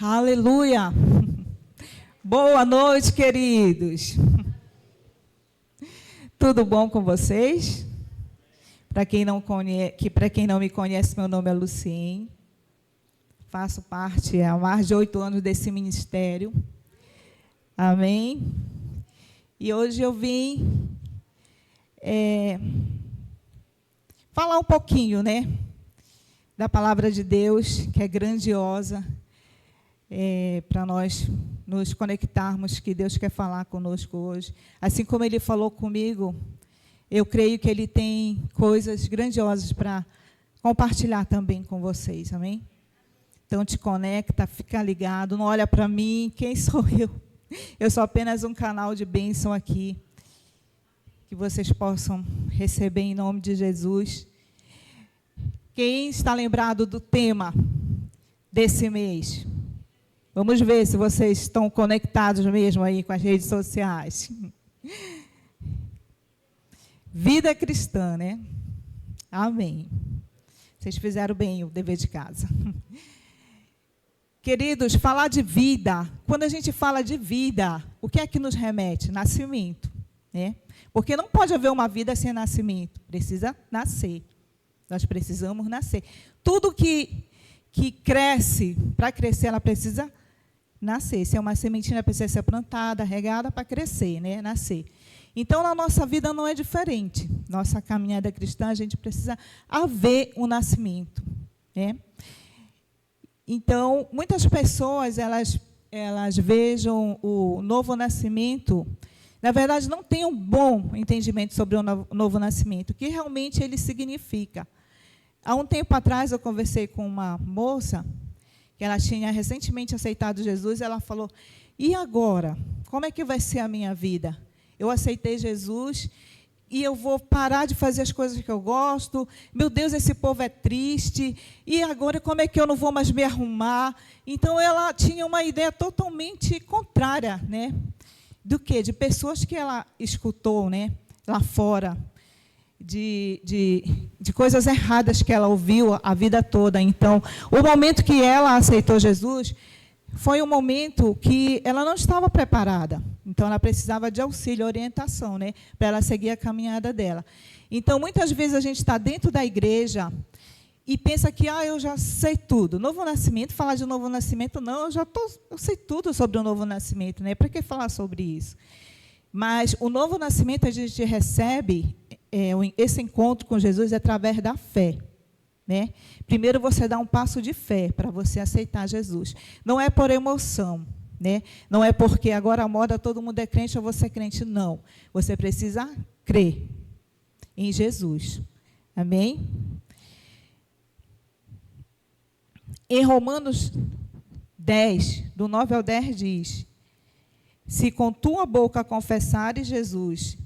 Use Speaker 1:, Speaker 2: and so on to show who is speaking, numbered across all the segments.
Speaker 1: Aleluia! Boa noite, queridos. Tudo bom com vocês? Para quem não me conhece, meu nome é Lucien. Faço parte há mais de 8 anos desse ministério. Amém? E hoje eu vim falar um pouquinho, da palavra de Deus, que é grandiosa, para nós nos conectarmos, que Deus quer falar conosco hoje. Assim como Ele falou comigo, eu creio que Ele tem coisas grandiosas para compartilhar também com vocês, amém? Então, te conecta, fica ligado, não olha para mim, quem sou eu? Eu sou apenas um canal de bênção aqui, que vocês possam receber em nome de Jesus. Quem está lembrado do tema desse mês? Vamos ver se vocês estão conectados mesmo aí com as redes sociais. Vida cristã, né? Amém. Vocês fizeram bem o dever de casa. Queridos, falar de vida, quando a gente fala de vida, o que é que nos remete? Nascimento, né? Porque não pode haver uma vida sem nascimento, precisa nascer. Nós precisamos nascer. Tudo que cresce, para crescer, ela precisa nascer. Se é uma sementinha, ela precisa ser plantada, regada para crescer, né? Nascer. Então, na nossa vida não é diferente. Nossa caminhada cristã, a gente precisa haver um nascimento, né? Então, muitas pessoas, elas vejam o novo nascimento, na verdade, não têm um bom entendimento sobre o novo nascimento, o que realmente ele significa. Há um tempo atrás, eu conversei com uma moça, que ela tinha recentemente aceitado Jesus, e ela falou, e agora? Como é que vai ser a minha vida? Eu aceitei Jesus e eu vou parar de fazer as coisas que eu gosto. Meu Deus, esse povo é triste. E agora, como é que eu não vou mais me arrumar? Então, ela tinha uma ideia totalmente contrária, né? Do quê? De pessoas que ela escutou, né? Lá fora. De coisas erradas que ela ouviu a vida toda. Então, o momento que ela aceitou Jesus foi um momento que ela não estava preparada. Então, ela precisava de auxílio, orientação, né, para ela seguir a caminhada dela. Então, muitas vezes a gente está dentro da igreja e pensa que eu já sei tudo. Novo nascimento, falar de novo nascimento, não, eu sei tudo sobre o novo nascimento, né? Para que falar sobre isso? Mas o novo nascimento a gente recebe, esse encontro com Jesus é através da fé. Né? Primeiro você dá um passo de fé para você aceitar Jesus. Não é por emoção, né? Não é porque agora a moda todo mundo é crente ou você é crente, não. Você precisa crer em Jesus. Amém? Em Romanos 10, do 9 ao 10 diz, se com tua boca confessares Jesus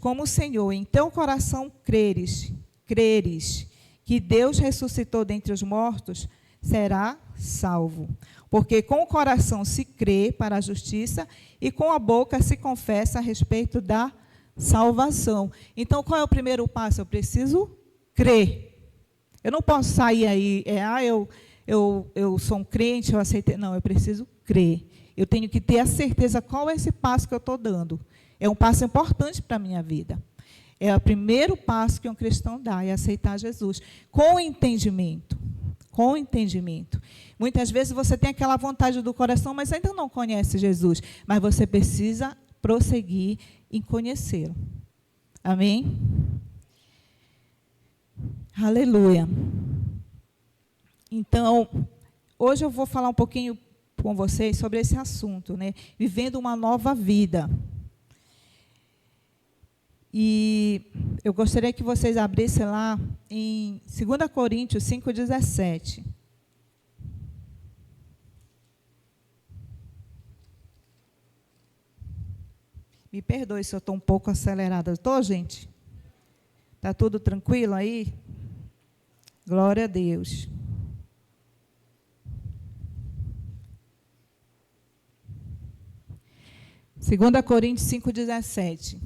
Speaker 1: como Senhor, em teu coração creres que Deus ressuscitou dentre os mortos, será salvo. Porque com o coração se crê para a justiça e com a boca se confessa a respeito da salvação. Então, qual é o primeiro passo? Eu preciso crer. Eu não posso sair aí, eu sou um crente, eu aceitei. Não, eu preciso crer. Eu tenho que ter a certeza qual é esse passo que eu estou dando. É um passo importante para a minha vida. É o primeiro passo que um cristão dá, é aceitar Jesus. Com entendimento. Com entendimento. Muitas vezes você tem aquela vontade do coração, mas ainda não conhece Jesus. Mas você precisa prosseguir em conhecê-lo. Amém? Aleluia. Então, hoje eu vou falar um pouquinho com vocês sobre esse assunto, né? Vivendo uma nova vida. E eu gostaria que vocês abrissem lá em 2 Coríntios 5,17. Me perdoe se eu estou um pouco acelerada. Estou, gente? Está tudo tranquilo aí? Glória a Deus. Segunda Coríntios 5,17.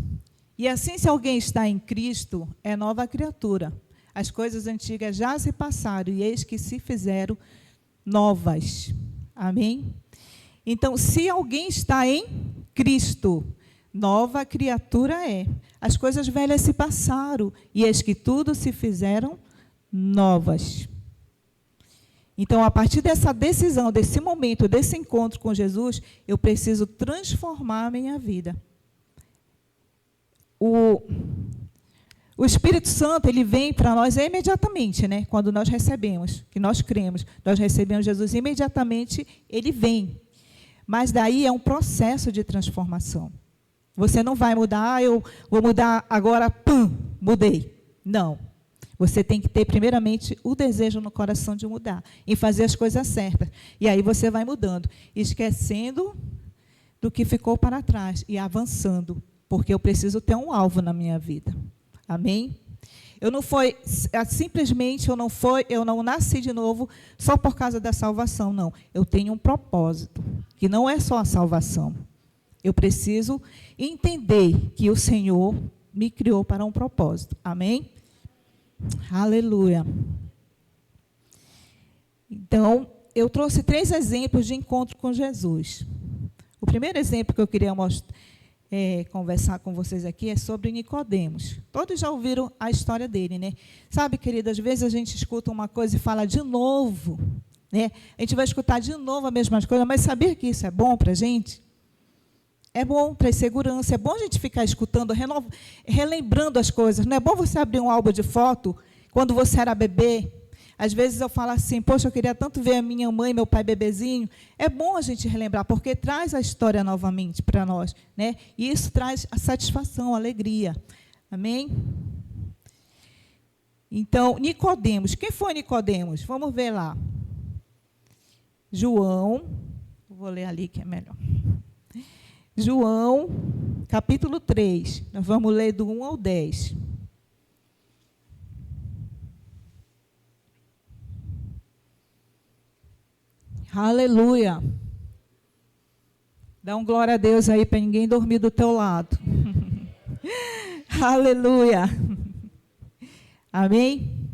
Speaker 1: E assim, se alguém está em Cristo, é nova criatura. As coisas antigas já se passaram, e eis que se fizeram novas. Amém? Então, se alguém está em Cristo, nova criatura é. As coisas velhas se passaram, e eis que tudo se fizeram novas. Então, a partir dessa decisão, desse momento, desse encontro com Jesus, eu preciso transformar a minha vida. O Espírito Santo, ele vem para nós imediatamente, né? Quando nós recebemos, que nós cremos, nós recebemos Jesus, imediatamente ele vem. Mas daí é um processo de transformação. Você não vai mudar, eu vou mudar agora, mudei. Não. Você tem que ter, primeiramente, o desejo no coração de mudar, e fazer as coisas certas. E aí você vai mudando, esquecendo do que ficou para trás e avançando, porque eu preciso ter um alvo na minha vida. Amém? Eu não nasci de novo só por causa da salvação, não. Eu tenho um propósito, que não é só a salvação. Eu preciso entender que o Senhor me criou para um propósito. Amém? Aleluia. Então, eu trouxe 3 exemplos de encontro com Jesus. O primeiro exemplo que eu queria conversar com vocês aqui é sobre Nicodemos. Todos já ouviram a história dele, né? Sabe, querida, às vezes a gente escuta uma coisa e fala de novo, né? A gente vai escutar de novo a mesma coisa, mas sabia que isso é bom para a gente? É bom, traz segurança, é bom a gente ficar escutando, relembrando as coisas. Não é bom você abrir um álbum de foto quando você era bebê? Às vezes eu falo assim, poxa, eu queria tanto ver a minha mãe e meu pai bebezinho. É bom a gente relembrar, porque traz a história novamente para nós, né? E isso traz a satisfação, a alegria. Amém? Então, Nicodemos. Quem foi Nicodemos? Vamos ver lá. João, vou ler ali que é melhor. João, capítulo 3. Nós vamos ler do 1 ao 10. Aleluia. Dá um glória a Deus aí para ninguém dormir do teu lado. Aleluia. Amém?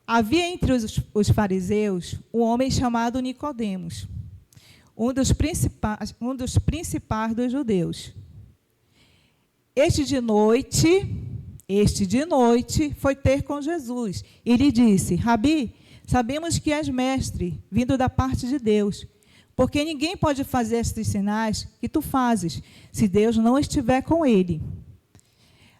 Speaker 1: Havia entre os fariseus um homem chamado Nicodemos, um dos principais dos judeus. Este de noite foi ter com Jesus e lhe disse: Rabi, sabemos que és mestre, vindo da parte de Deus, porque ninguém pode fazer estes sinais que tu fazes, se Deus não estiver com ele.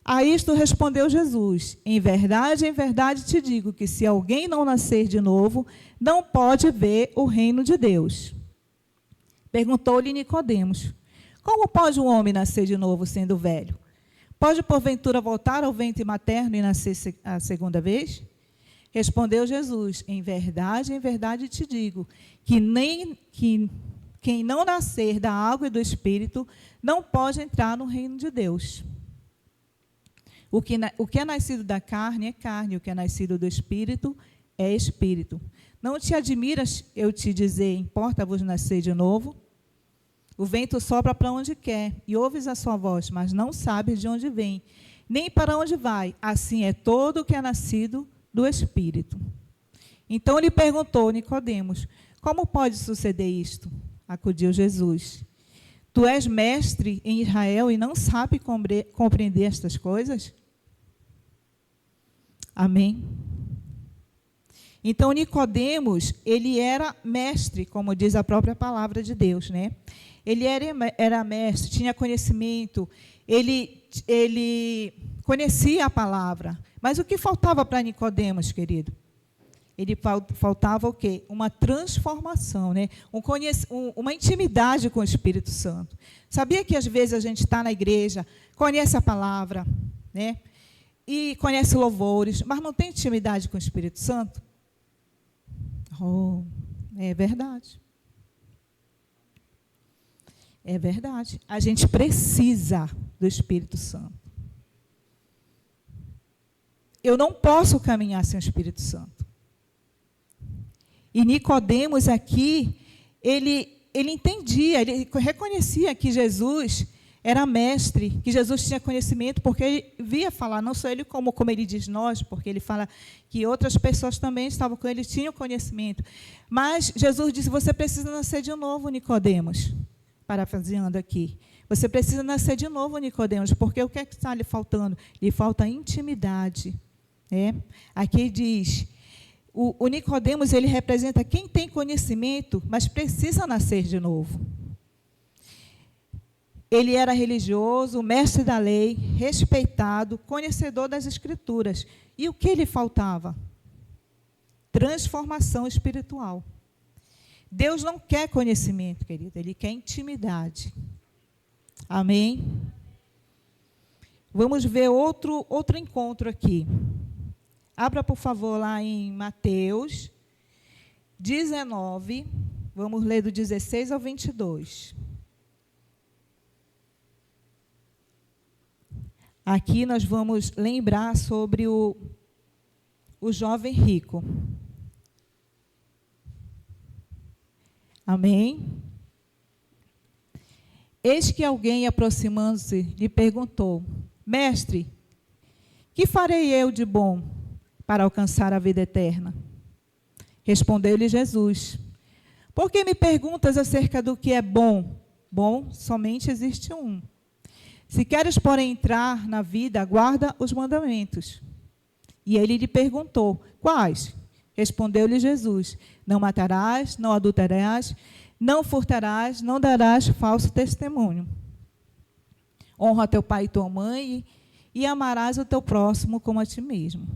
Speaker 1: A isto respondeu Jesus: em verdade te digo que se alguém não nascer de novo, não pode ver o reino de Deus. Perguntou-lhe Nicodemos: como pode um homem nascer de novo sendo velho? Pode porventura voltar ao ventre materno e nascer a segunda vez? Respondeu Jesus: em verdade te digo, que quem não nascer da água e do Espírito não pode entrar no reino de Deus. O que é nascido da carne é carne, o que é nascido do Espírito é Espírito. Não te admiras eu te dizer, importa-vos nascer de novo? O vento sopra para onde quer, e ouves a sua voz, mas não sabes de onde vem, nem para onde vai. Assim é todo o que é nascido do Espírito. Então lhe perguntou Nicodemos: como pode suceder isto? Acudiu Jesus: tu és mestre em Israel e não sabe compreender estas coisas? Amém? Então Nicodemos, ele era mestre, como diz a própria palavra de Deus, né? Ele era mestre, tinha conhecimento, ele conhecia a palavra. Mas o que faltava para Nicodemos, querido? Ele faltava o quê? Uma transformação, né? Uma intimidade com o Espírito Santo. Sabia que às vezes a gente está na igreja, conhece a palavra, né? E conhece louvores, mas não tem intimidade com o Espírito Santo? Oh, é verdade. É verdade. A gente precisa do Espírito Santo. Eu não posso caminhar sem o Espírito Santo. E Nicodemos aqui, ele entendia, ele reconhecia que Jesus era mestre, que Jesus tinha conhecimento, porque ele ouvia falar, não só ele como ele diz nós, porque ele fala que outras pessoas também estavam com ele, tinham conhecimento. Mas Jesus disse, você precisa nascer de novo, Nicodemos. Parafraseando aqui. Você precisa nascer de novo, Nicodemos, porque o que é que está lhe faltando? Lhe falta intimidade. Aqui diz, o Nicodemos, ele representa quem tem conhecimento, mas precisa nascer de novo. Ele era religioso, mestre da lei, respeitado, conhecedor das Escrituras. E o que lhe faltava? Transformação espiritual. Deus não quer conhecimento, querido, Ele quer intimidade. Amém? Vamos ver outro encontro aqui. Abra, por favor, lá em Mateus 19, vamos ler do 16 ao 22. Aqui nós vamos lembrar sobre o jovem rico. Amém? Eis que alguém, aproximando-se, lhe perguntou, mestre, que farei eu de bom para alcançar a vida eterna? Respondeu-lhe Jesus, por que me perguntas acerca do que é bom? Bom, somente existe um. Se queres, porém, entrar na vida, guarda os mandamentos. E ele lhe perguntou, quais? Respondeu-lhe Jesus, não matarás, não adulterarás, não furtarás, não darás falso testemunho. Honra teu pai e tua mãe e amarás o teu próximo como a ti mesmo.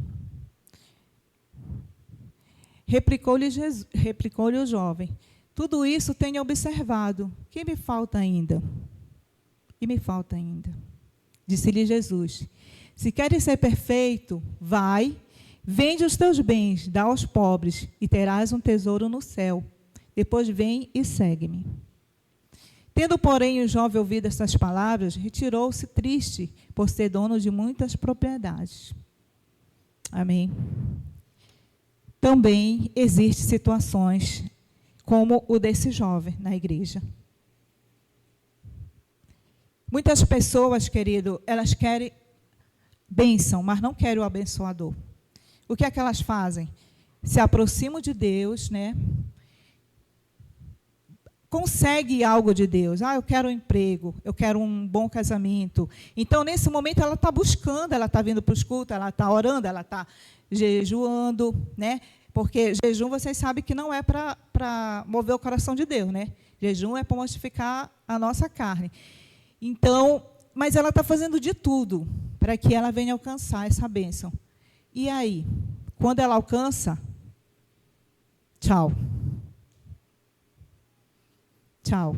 Speaker 1: Replicou-lhe o jovem, tudo isso tenho observado, que me falta ainda? Que me falta ainda? Disse-lhe Jesus, se queres ser perfeito, vai, vende os teus bens, dá aos pobres, e terás um tesouro no céu. Depois vem e segue-me. Tendo, porém, o jovem ouvido estas palavras, retirou-se triste, por ser dono de muitas propriedades. Amém? Também existem situações como o desse jovem na igreja. Muitas pessoas, querido, elas querem bênção, mas não querem o abençoador. O que é que elas fazem? Se aproximam de Deus, né? Consegue algo de Deus. Eu quero um emprego, eu quero um bom casamento. Então, nesse momento, ela está buscando, ela está vindo para os cultos, ela está orando, ela está jejuando, né? Porque jejum, vocês sabem que não é para mover o coração de Deus, né? Jejum é para mortificar a nossa carne. Então, mas ela está fazendo de tudo para que ela venha alcançar essa bênção. E aí, quando ela alcança, tchau. Tchau.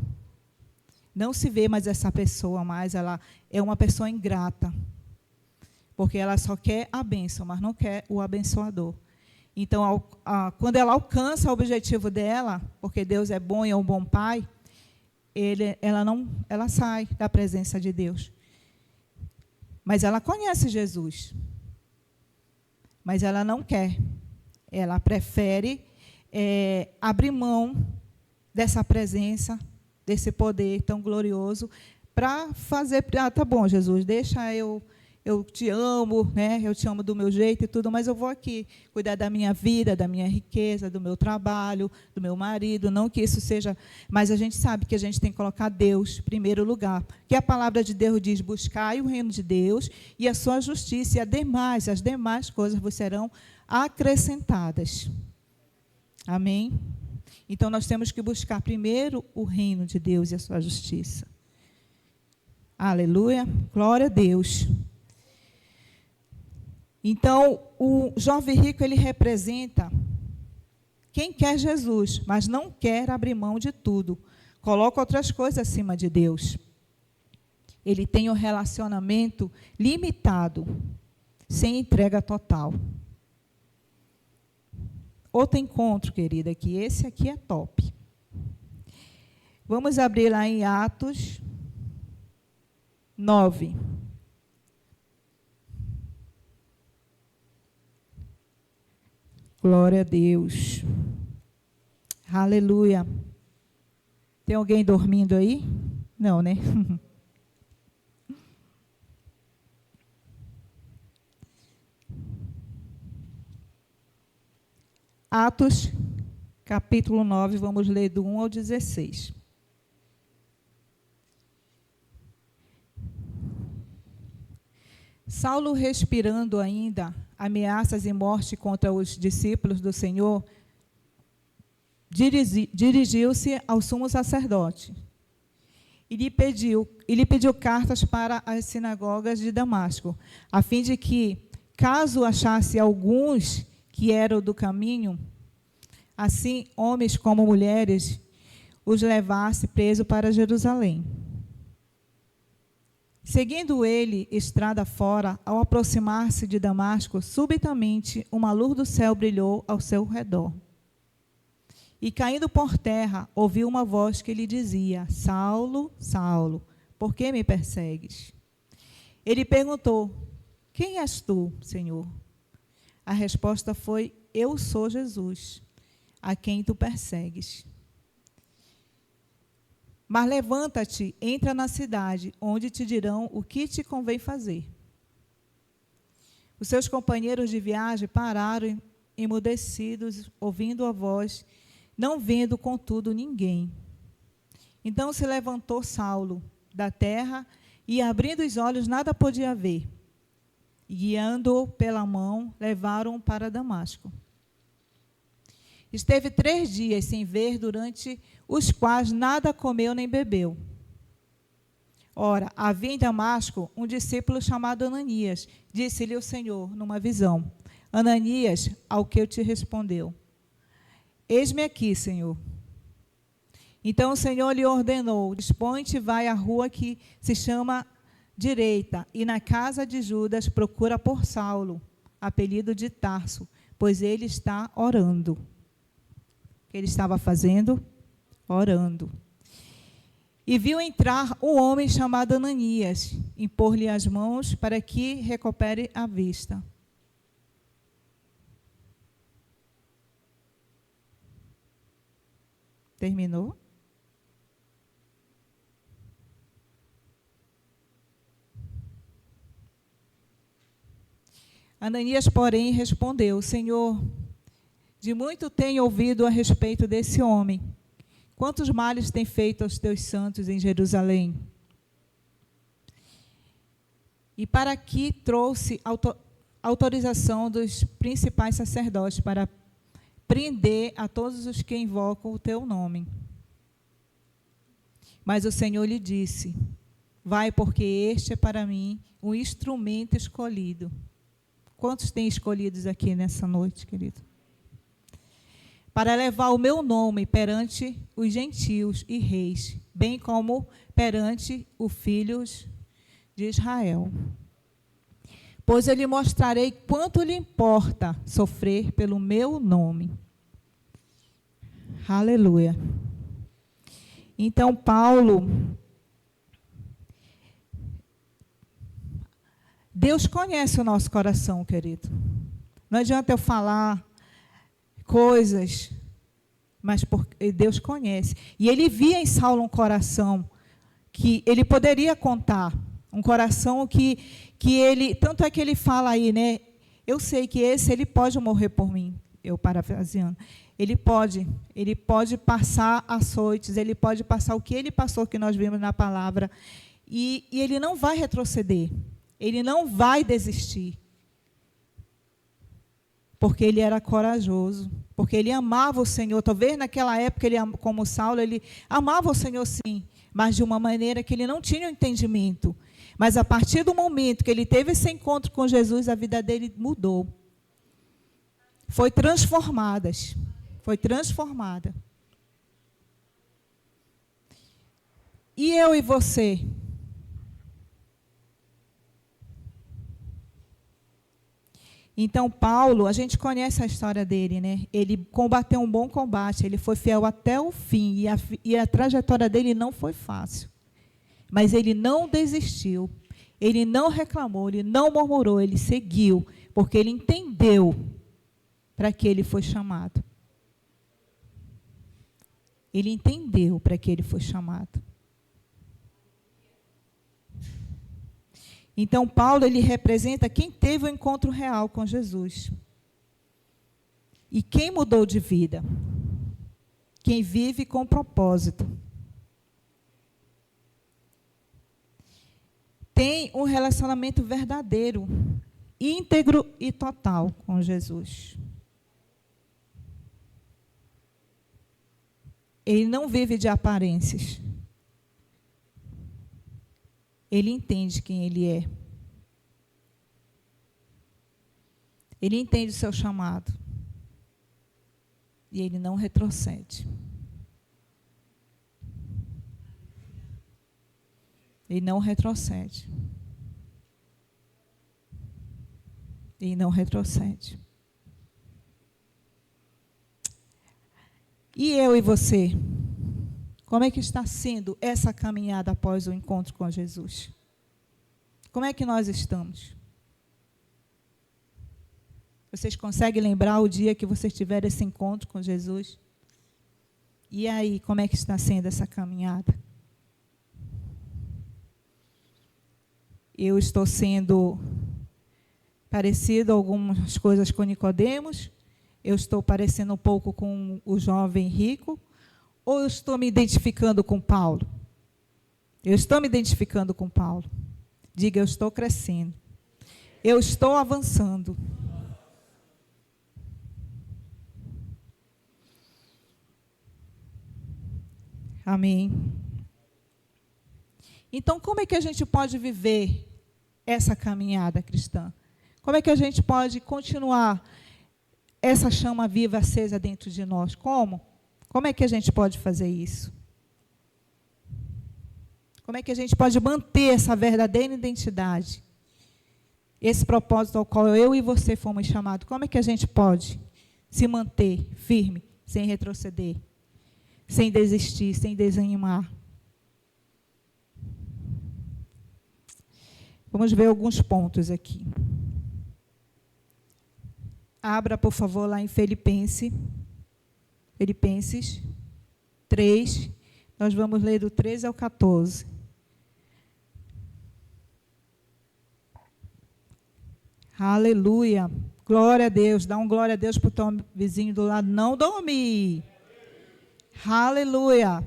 Speaker 1: Não se vê mais essa pessoa mais, ela é uma pessoa ingrata. Porque ela só quer a bênção, mas não quer o abençoador. Então, quando ela alcança o objetivo dela, porque Deus é bom e é um bom pai, ela sai da presença de Deus. Mas ela conhece Jesus. Mas ela não quer. Ela prefere abrir mão dessa presença, desse poder tão glorioso, para fazer, tá bom, Jesus, deixa eu te amo, né? Eu te amo do meu jeito e tudo, mas eu vou aqui cuidar da minha vida, da minha riqueza, do meu trabalho, do meu marido, não que isso seja, mas a gente sabe que a gente tem que colocar Deus em primeiro lugar, que a palavra de Deus diz, buscai o reino de Deus e a sua justiça, e as demais coisas vos serão acrescentadas. Amém? Então, nós temos que buscar primeiro o reino de Deus e a sua justiça. Aleluia, glória a Deus. Então, o jovem rico, ele representa quem quer Jesus, mas não quer abrir mão de tudo. Coloca outras coisas acima de Deus. Ele tem um relacionamento limitado, sem entrega total. Outro encontro, querida, que esse aqui é top. Vamos abrir lá em Atos 9. Glória a Deus. Aleluia. Tem alguém dormindo aí? Não, né? Atos, capítulo 9, vamos ler do 1 ao 16. Saulo, respirando ainda ameaças e morte contra os discípulos do Senhor, dirigiu-se ao sumo sacerdote e lhe pediu cartas para as sinagogas de Damasco, a fim de que, caso achasse alguns que eram do caminho, assim homens como mulheres, os levasse preso para Jerusalém. Seguindo ele estrada fora, ao aproximar-se de Damasco, subitamente uma luz do céu brilhou ao seu redor. E caindo por terra, ouviu uma voz que lhe dizia: Saulo, Saulo, por que me persegues? Ele perguntou: Quem és tu, Senhor? A resposta foi: Eu sou Jesus, a quem tu persegues. Mas levanta-te, entra na cidade, onde te dirão o que te convém fazer. Os seus companheiros de viagem pararam emudecidos, ouvindo a voz, não vendo, contudo, ninguém. Então se levantou Saulo da terra e, abrindo os olhos, nada podia ver. E, guiando-o pela mão, levaram-o para Damasco. Esteve 3 dias sem ver, durante os quais nada comeu nem bebeu. Ora, havia em Damasco um discípulo chamado Ananias. Disse-lhe o Senhor, numa visão: Ananias, ao que eu te respondeu: Eis-me aqui, Senhor. Então o Senhor lhe ordenou: Dispõe-te e vai à rua que se chama Direita, e na casa de Judas procura por Saulo, apelido de Tarso, pois ele está orando. O que ele estava fazendo? Orando. E viu entrar um homem chamado Ananias, impor-lhe as mãos para que recupere a vista. Terminou? Ananias, porém, respondeu: Senhor, de muito tenho ouvido a respeito desse homem. Quantos males tem feito aos teus santos em Jerusalém? E para que trouxe autorização dos principais sacerdotes para prender a todos os que invocam o teu nome. Mas o Senhor lhe disse: Vai, porque este é para mim um instrumento escolhido. Quantos tem escolhidos aqui nessa noite, querido? Para levar o meu nome perante os gentios e reis, bem como perante os filhos de Israel. Pois eu lhe mostrarei quanto lhe importa sofrer pelo meu nome. Aleluia. Então, Paulo, Deus conhece o nosso coração, querido. Não adianta eu falar coisas, mas Deus conhece. E ele via em Saulo um coração que ele poderia contar, um coração que ele, tanto é que ele fala aí, né? Eu sei que ele pode morrer por mim, eu parafraseando. Ele pode passar açoites, ele pode passar o que ele passou, que nós vimos na palavra, e ele não vai retroceder, ele não vai desistir. Porque ele era corajoso, porque ele amava o Senhor. Talvez naquela época, como Saulo, ele amava o Senhor sim, mas de uma maneira que ele não tinha entendimento. Mas a partir do momento que ele teve esse encontro com Jesus, a vida dele mudou. Foi transformada. E eu e você? Então, Paulo, a gente conhece a história dele, né? Ele combateu um bom combate, ele foi fiel até o fim, e a trajetória dele não foi fácil. Mas ele não desistiu, ele não reclamou, ele não murmurou, ele seguiu, porque ele entendeu para que ele foi chamado. Ele entendeu para que ele foi chamado. Então, Paulo, ele representa quem teve o encontro real com Jesus. E quem mudou de vida? Quem vive com propósito. Tem um relacionamento verdadeiro, íntegro e total com Jesus. Ele não vive de aparências. Ele entende quem ele é. Ele entende o seu chamado. E ele não retrocede. Ele não retrocede. Ele não retrocede. E eu e você? Como é que está sendo essa caminhada após o encontro com Jesus? Como é que nós estamos? Vocês conseguem lembrar o dia que vocês tiveram esse encontro com Jesus? E aí, como é que está sendo essa caminhada? Eu estou sendo parecido a algumas coisas com Nicodemos? Eu estou parecendo um pouco com o jovem rico? Ou eu estou me identificando com Paulo? Eu estou me identificando com Paulo. Diga, eu estou crescendo. Eu estou avançando. Amém. Então, como é que a gente pode viver essa caminhada cristã? Como é que a gente pode continuar essa chama viva acesa dentro de nós? Como? Como é que a gente pode fazer isso? Como é que a gente pode manter essa verdadeira identidade? Esse propósito ao qual eu e você fomos chamados. Como é que a gente pode se manter firme, sem retroceder, sem desistir, sem desanimar? Vamos ver alguns pontos aqui. Abra, por favor, lá em Filipenses 3. Nós vamos ler do 13 ao 14. Aleluia. Glória a Deus. Dá um glória a Deus para o teu vizinho do lado. Não dormir. Aleluia.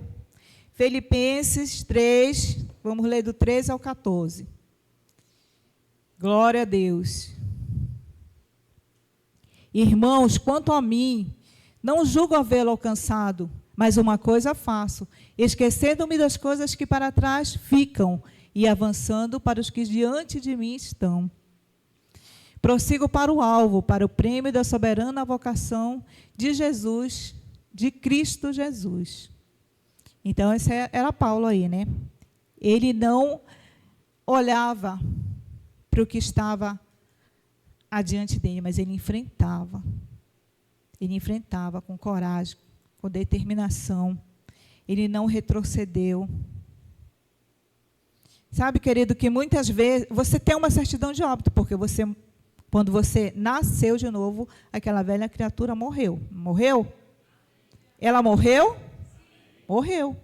Speaker 1: Filipenses 3. Vamos ler do 13 ao 14. Glória a Deus. Irmãos, quanto a mim, não julgo havê-lo alcançado, mas uma coisa faço, esquecendo-me das coisas que para trás ficam e avançando para os que diante de mim estão. Prossigo para o alvo, para o prêmio da soberana vocação de Jesus, de Cristo Jesus. Então, esse era Paulo aí, né? Ele não olhava para o que estava adiante dele, mas ele enfrentava. Ele enfrentava com coragem, com determinação. Ele não retrocedeu. Sabe, querido, que muitas vezes você tem uma certidão de óbito, porque você, quando você nasceu de novo, aquela velha criatura morreu. Morreu? Ela morreu? Morreu.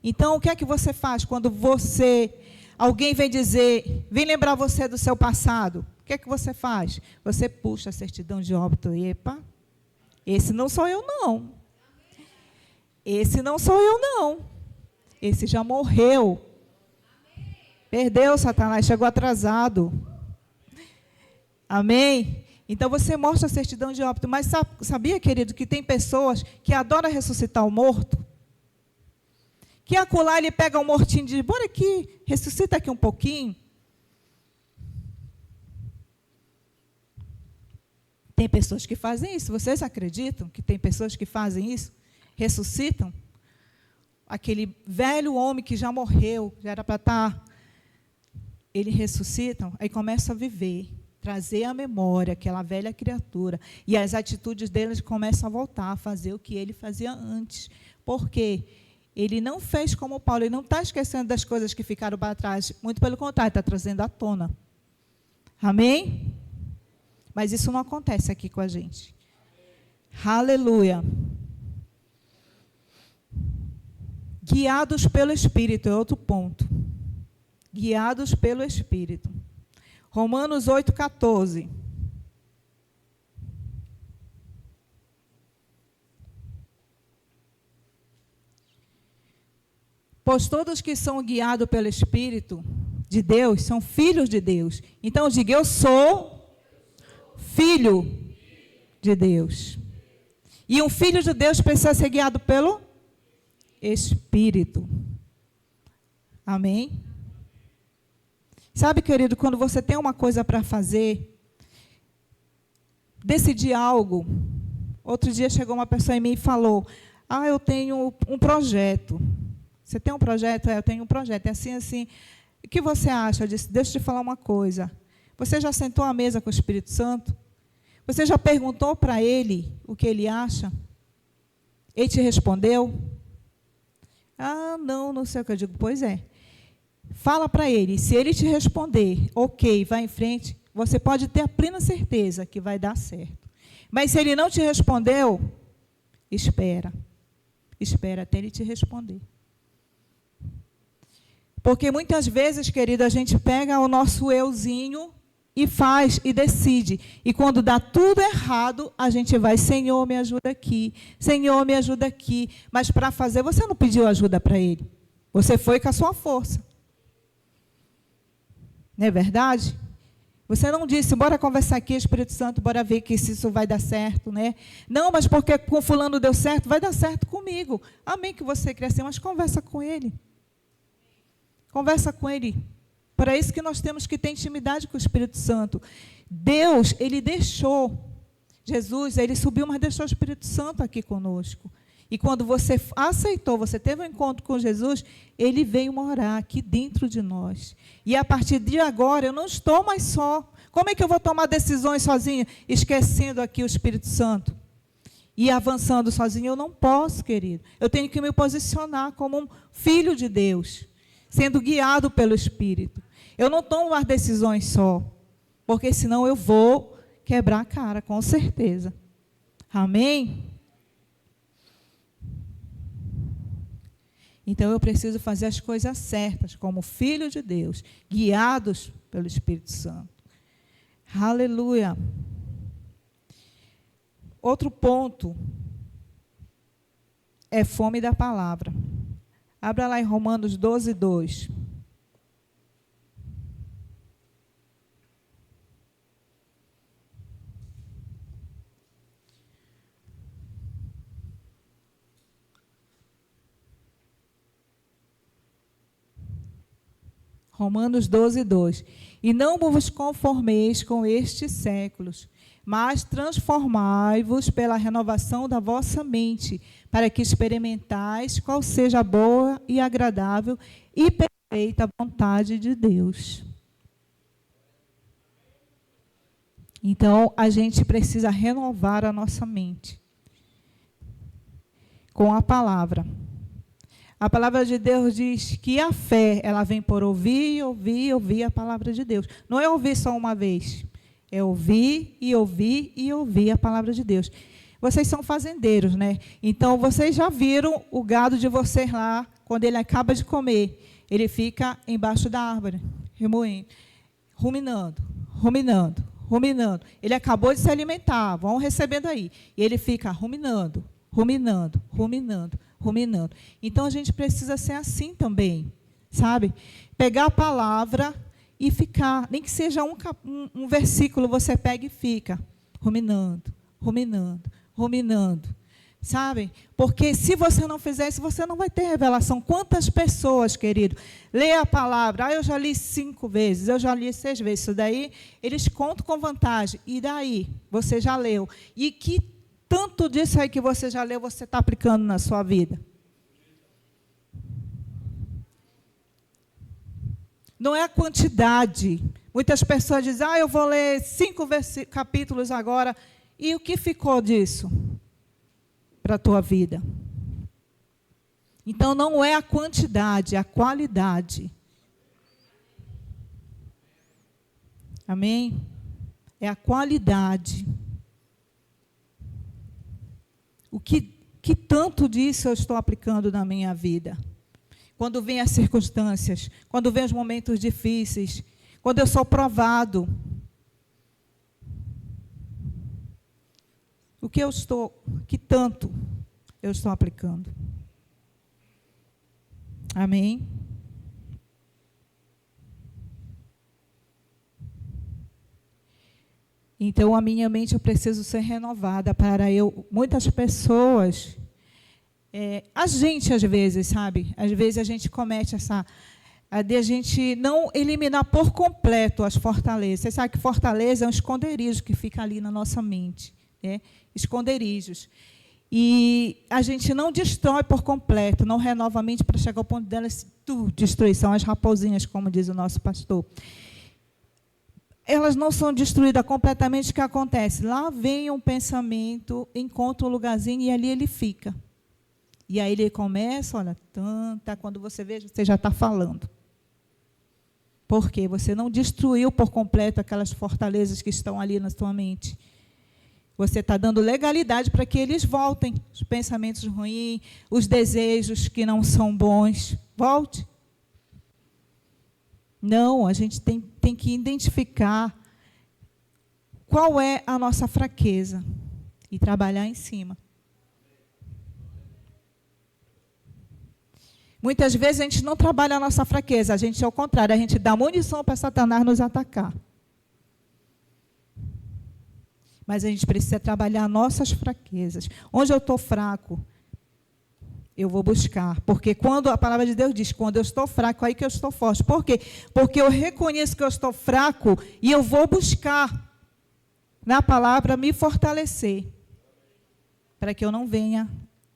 Speaker 1: Então, o que é que você faz quando alguém vem dizer, vem lembrar você do seu passado? O que é que você faz? Você puxa a certidão de óbito. Epa, esse não sou eu, não. Esse não sou eu, não. Esse já morreu. Perdeu, Satanás, chegou atrasado. Amém? Então, você mostra a certidão de óbito. Mas sabia, querido, que tem pessoas que adoram ressuscitar o morto? Que acolá ele pega um mortinho e diz, bora aqui, ressuscita aqui um pouquinho. Tem pessoas que fazem isso. Vocês acreditam que tem pessoas que fazem isso? Ressuscitam? Aquele velho homem que já morreu, já era para estar... Eles ressuscitam, aí começam a viver, trazer à memória aquela velha criatura. E as atitudes deles começam a voltar, a fazer o que ele fazia antes. Por quê? Ele não fez como Paulo, ele não está esquecendo das coisas que ficaram para trás. Muito pelo contrário, está trazendo à tona. Amém? Mas isso não acontece aqui com a gente. Aleluia. Guiados pelo Espírito, é outro ponto. Guiados pelo Espírito. Romanos 8,14. Pois todos que são guiados pelo Espírito de Deus são filhos de Deus. Então, diga, eu sou filho de Deus. E um filho de Deus precisa ser guiado pelo Espírito. Amém? Sabe, querido, quando você tem uma coisa para fazer, decidir algo. Outro dia chegou uma pessoa em mim e falou, eu tenho um projeto. Você tem um projeto? Eu tenho um projeto. É assim, assim. O que você acha? Eu disse, deixa eu te falar uma coisa. Você já sentou à mesa com o Espírito Santo? Você já perguntou para ele o que ele acha? Ele te respondeu? Não sei o que eu digo. Pois é. Fala para ele. Se ele te responder, ok, vai em frente, você pode ter a plena certeza que vai dar certo. Mas se ele não te respondeu, espera. Espera até ele te responder. Porque muitas vezes, querido, a gente pega o nosso euzinho e faz e decide. E quando dá tudo errado, a gente vai, Senhor, me ajuda aqui. Senhor, me ajuda aqui. Mas para fazer, você não pediu ajuda para ele. Você foi com a sua força. Não é verdade? Você não disse, bora conversar aqui, Espírito Santo, bora ver que se isso vai dar certo, né? Não, mas porque com fulano deu certo, vai dar certo comigo. Amém que você crê assim, mas conversa com ele. Conversa com ele. Para isso que nós temos que ter intimidade com o Espírito Santo. Deus, ele deixou, Jesus, ele subiu, mas deixou o Espírito Santo aqui conosco. E quando você aceitou, você teve um encontro com Jesus, ele veio morar aqui dentro de nós. E a partir de agora, eu não estou mais só. Como é que eu vou tomar decisões sozinha, esquecendo aqui o Espírito Santo? E avançando sozinho? Eu não posso, querido. Eu tenho que me posicionar como um filho de Deus, sendo guiado pelo Espírito. Eu não tomo as decisões só, porque senão eu vou quebrar a cara, com certeza. Amém? Então, eu preciso fazer as coisas certas, como filho de Deus, guiados pelo Espírito Santo. Aleluia. Outro ponto é fome da palavra. Abra lá em Romanos 12, 2. Romanos 12, 2. E não vos conformeis com estes séculos, mas transformai-vos pela renovação da vossa mente, para que experimentais qual seja a boa e agradável e perfeita vontade de Deus. Então, a gente precisa renovar a nossa mente com a palavra. A palavra de Deus diz que a fé, ela vem por ouvir, ouvir, ouvir a palavra de Deus. Não é ouvir só uma vez, é ouvir e ouvir e ouvir a palavra de Deus. Vocês são fazendeiros, né? Então, vocês já viram o gado de vocês lá, quando ele acaba de comer, ele fica embaixo da árvore, remoendo, ruminando, ruminando, ruminando. Ele acabou de se alimentar, vão recebendo aí. E ele fica ruminando, ruminando, ruminando, ruminando. Então, a gente precisa ser assim também, sabe? Pegar a palavra e ficar, nem que seja um versículo, você pega e fica ruminando, ruminando, ruminando, sabe? Porque se você não fizer isso, você não vai ter revelação. Quantas pessoas, querido, lê a palavra, eu já li 5 vezes, eu já li 6 vezes, isso daí, eles contam com vantagem, e daí? Você já leu. E que tanto disso aí que você já leu, você está aplicando na sua vida? Não é a quantidade. Muitas pessoas dizem, eu vou ler 5 capítulos agora. E o que ficou disso para a tua vida? Então, não é a quantidade, é a qualidade. Amém? É a qualidade. O que tanto disso eu estou aplicando na minha vida? Quando vêm as circunstâncias, quando vêm os momentos difíceis, quando eu sou provado. Que tanto eu estou aplicando? Amém? Então, a minha mente, eu preciso ser renovada para eu... Muitas pessoas... a gente, às vezes, sabe? Às vezes a gente comete de a gente não eliminar por completo as fortalezas. Você sabe que fortaleza é um esconderijo que fica ali na nossa mente. Né? Esconderijos. E a gente não destrói por completo, não renova a mente para chegar ao ponto delas destruição, as raposinhas, como diz o nosso pastor. Elas não são destruídas completamente. O que acontece? Lá vem um pensamento, encontra um lugarzinho e ali ele fica. E aí ele começa, olha, quando você vê, você já está falando. Por quê? Você não destruiu por completo aquelas fortalezas que estão ali na sua mente. Você está dando legalidade para que eles voltem. Os pensamentos ruins, os desejos que não são bons. Volte. Não, a gente tem que identificar qual é a nossa fraqueza e trabalhar em cima. Muitas vezes a gente não trabalha a nossa fraqueza, a gente, ao contrário, a gente dá munição para Satanás nos atacar. Mas a gente precisa trabalhar nossas fraquezas. Onde eu estou fraco, eu vou buscar. Porque quando a palavra de Deus diz, quando eu estou fraco, aí que eu estou forte. Por quê? Porque eu reconheço que eu estou fraco e eu vou buscar na palavra me fortalecer. Para que eu não venha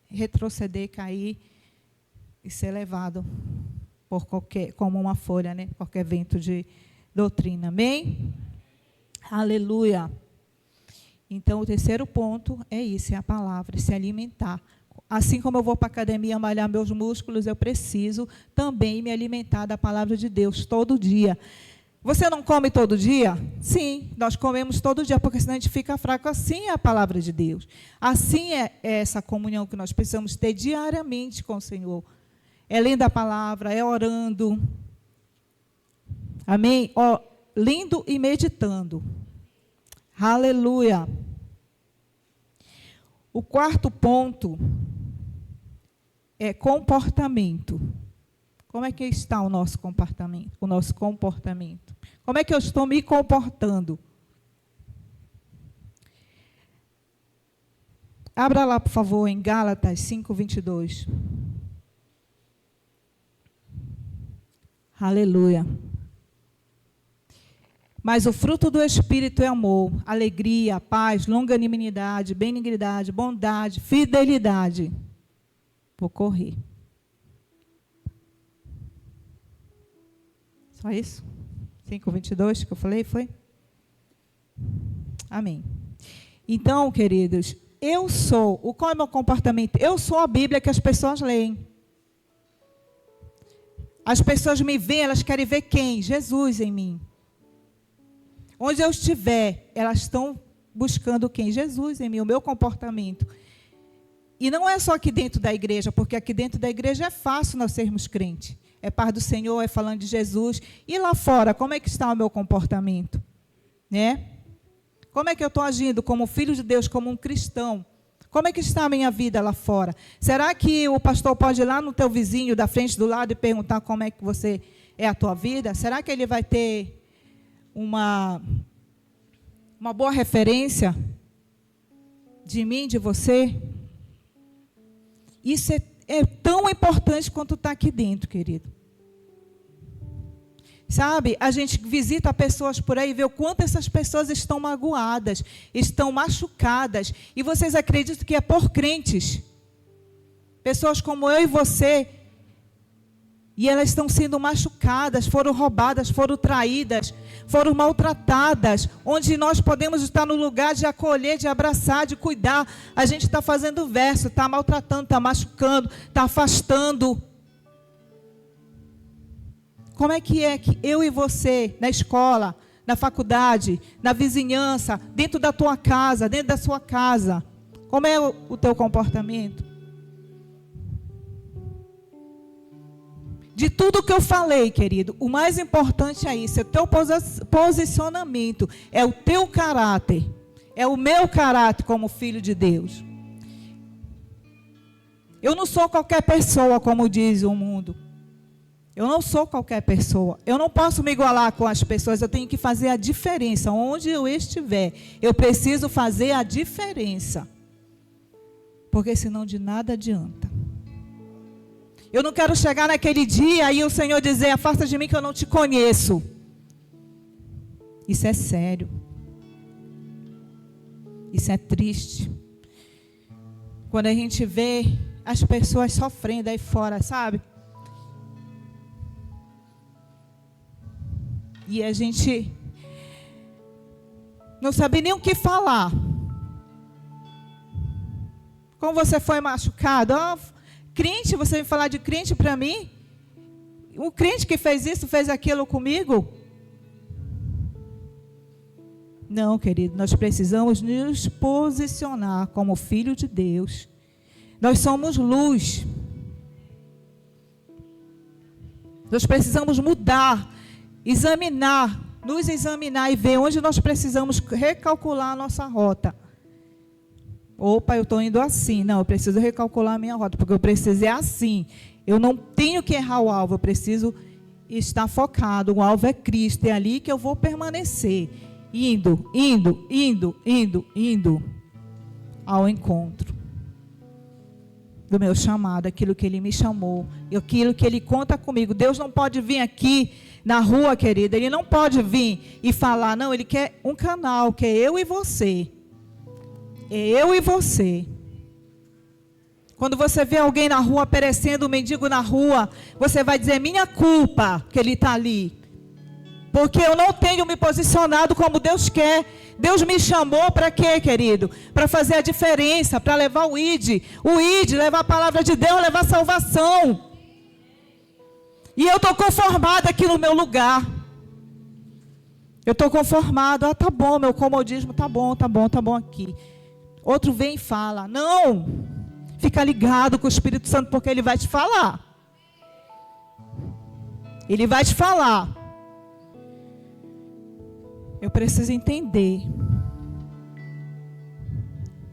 Speaker 1: retroceder, cair e ser levado por como uma folha, né? Qualquer vento de doutrina. Amém? Aleluia. Então, o terceiro ponto é isso, é a palavra, se alimentar. Assim como eu vou para a academia malhar meus músculos, eu preciso também me alimentar da palavra de Deus todo dia. Você não come todo dia? Sim, nós comemos todo dia, porque senão a gente fica fraco. Assim é a palavra de Deus. Assim é essa comunhão que nós precisamos ter diariamente com o Senhor. É lendo a palavra, é orando. Amém? Lendo e meditando. Aleluia. O quarto ponto é comportamento. Como é que está o nosso comportamento? O nosso comportamento. Como é que eu estou me comportando? Abra lá, por favor, em Gálatas 5:22. Aleluia. Mas o fruto do Espírito é amor, alegria, paz, longanimidade, benignidade, bondade, fidelidade. Vou correr. Só isso? 5:22 que eu falei, foi? Amém. Então, queridos, qual é o meu comportamento? Eu sou a Bíblia que as pessoas leem. As pessoas me veem, elas querem ver quem? Jesus em mim. Onde eu estiver, elas estão buscando quem? Jesus em mim, o meu comportamento. E não é só aqui dentro da igreja, porque aqui dentro da igreja é fácil nós sermos crentes. É paz do Senhor, é falando de Jesus. E lá fora, como é que está o meu comportamento? Né? Como é que eu estou agindo como filho de Deus, como um cristão? Como é que está a minha vida lá fora? Será que o pastor pode ir lá no teu vizinho, da frente, do lado, e perguntar como é que você é a tua vida? Será que ele vai ter uma boa referência de mim, de você? Isso é tão importante quanto está aqui dentro, querido. Sabe, a gente visita pessoas por aí e vê o quanto essas pessoas estão magoadas, estão machucadas. E vocês acreditam que é por crentes? Pessoas como eu e você. E elas estão sendo machucadas, foram roubadas, foram traídas, foram maltratadas. Onde nós podemos estar no lugar de acolher, de abraçar, de cuidar. A gente está fazendo o verso, está maltratando, está machucando, está afastando. Como é que eu e você, na escola, na faculdade, na vizinhança, dentro da tua casa, dentro da sua casa, como é o teu comportamento? De tudo que eu falei, querido, o mais importante é isso, é o teu posicionamento, é o teu caráter, é o meu caráter como filho de Deus. Eu não sou qualquer pessoa, como diz o mundo. Eu não sou qualquer pessoa. Eu não posso me igualar com as pessoas. Eu tenho que fazer a diferença. Onde eu estiver, eu preciso fazer a diferença. Porque senão de nada adianta. Eu não quero chegar naquele dia e o Senhor dizer: afasta de mim que eu não te conheço. Isso é sério. Isso é triste. Quando a gente vê as pessoas sofrendo aí fora, sabe? E a gente não sabe nem o que falar. Como você foi machucado? Oh, crente, você vem falar de crente para mim? O crente que fez isso, fez aquilo comigo? Não, querido, nós precisamos nos posicionar como filho de Deus. Nós somos luz. Nós precisamos mudar, examinar, nos examinar e ver onde nós precisamos recalcular a nossa rota. Opa, eu estou indo assim. Não, eu preciso recalcular a minha rota, porque eu preciso ir assim. Eu não tenho que errar o alvo, eu preciso estar focado. O alvo é Cristo, é ali que eu vou permanecer. Indo ao encontro do meu chamado, aquilo que Ele me chamou, aquilo que Ele conta comigo. Deus não pode vir aqui na rua, querida, Ele não pode vir e falar, não, Ele quer um canal, que é eu e você. É eu e você. Quando você vê alguém na rua, perecendo, um mendigo na rua, você vai dizer, minha culpa que ele está ali. Porque eu não tenho me posicionado como Deus quer. Deus me chamou para quê, querido? Para fazer a diferença, para levar o ID. O ID, levar a palavra de Deus, levar salvação. E eu estou conformada aqui no meu lugar. Eu estou conformada. Ah, tá bom, meu comodismo, tá bom aqui. Outro vem e fala. Não! Fica ligado com o Espírito Santo, porque Ele vai te falar. Ele vai te falar. Eu preciso entender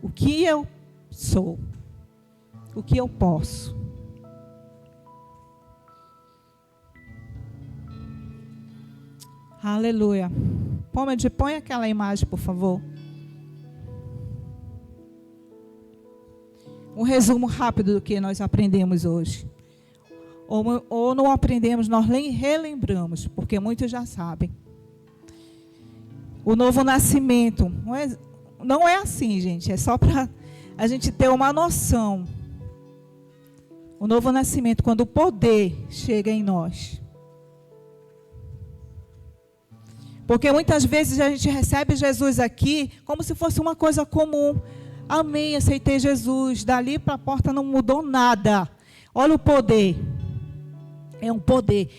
Speaker 1: o que eu sou, o que eu posso. Aleluia. Põe aquela imagem, por favor. Um resumo rápido do que nós aprendemos hoje. Ou não aprendemos, nós relembramos, porque muitos já sabem. O novo nascimento. Não é assim, gente. É só para a gente ter uma noção. O novo nascimento, quando o poder chega em nós. Porque muitas vezes a gente recebe Jesus aqui como se fosse uma coisa comum. Amém, aceitei Jesus. Dali para a porta não mudou nada. Olha o poder. É um poder.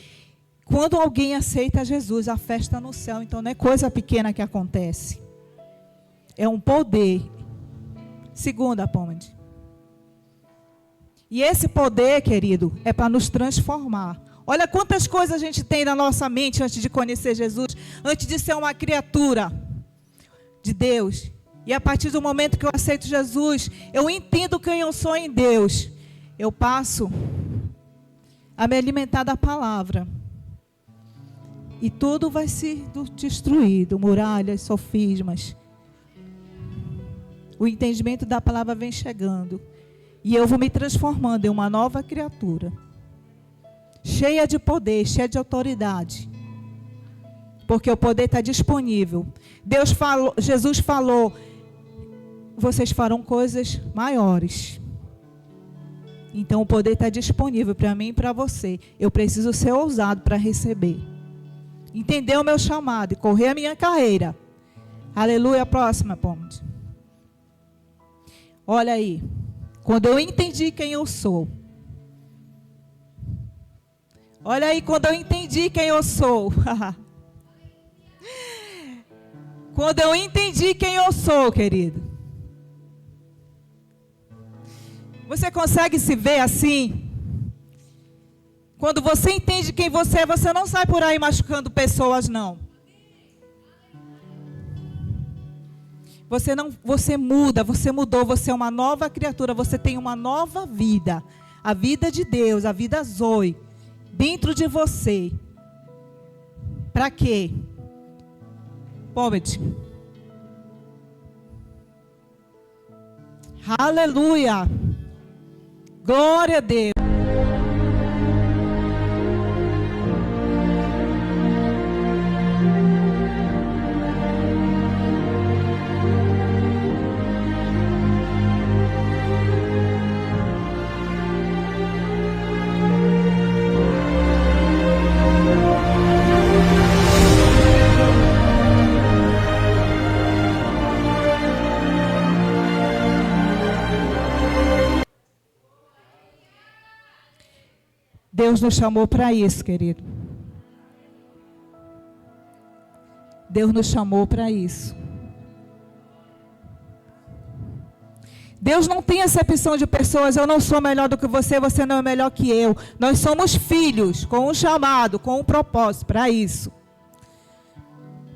Speaker 1: Quando alguém aceita Jesus, a festa no céu. Então não é coisa pequena que acontece. É um poder. Segunda, Ponte. E esse poder, querido, é para nos transformar. Olha quantas coisas a gente tem na nossa mente antes de conhecer Jesus. Antes de ser uma criatura de Deus. E a partir do momento que eu aceito Jesus, eu entendo quem eu sou em Deus. Eu passo a me alimentar da palavra. E tudo vai ser destruído, muralhas, sofismas. O entendimento da palavra vem chegando. E eu vou me transformando em uma nova criatura. Cheia de poder, cheia de autoridade. Porque o poder está disponível. Jesus falou, vocês farão coisas maiores. Então o poder está disponível para mim e para você. Eu preciso ser ousado para receber. Entender o meu chamado e correr a minha carreira. Aleluia, próxima ponte. Olha aí. Quando eu entendi quem eu sou. Olha aí, quando eu entendi quem eu sou. Quando eu entendi quem eu sou, querido. Você consegue se ver assim? Quando você entende quem você é, você não sai por aí machucando pessoas, não. Você muda, você mudou, você é uma nova criatura, você tem uma nova vida. A vida de Deus, a vida Zoe. dentro de você. Para quê? Pode. Aleluia. Glória a Deus. Deus nos chamou para isso, querido. Deus nos chamou para isso. Deus não tem acepção de pessoas. Eu não sou melhor do que você, você não é melhor que eu. Nós somos filhos, com um chamado, com um propósito para isso.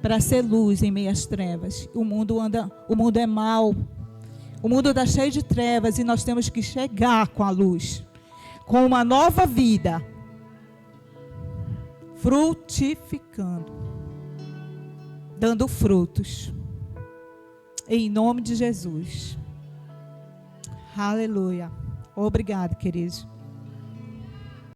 Speaker 1: Para ser luz em meio às trevas. O mundo é mau. O mundo está cheio de trevas e nós temos que chegar com a luz. Com uma nova vida, frutificando, dando frutos, em nome de Jesus. Aleluia. Obrigado, queridos.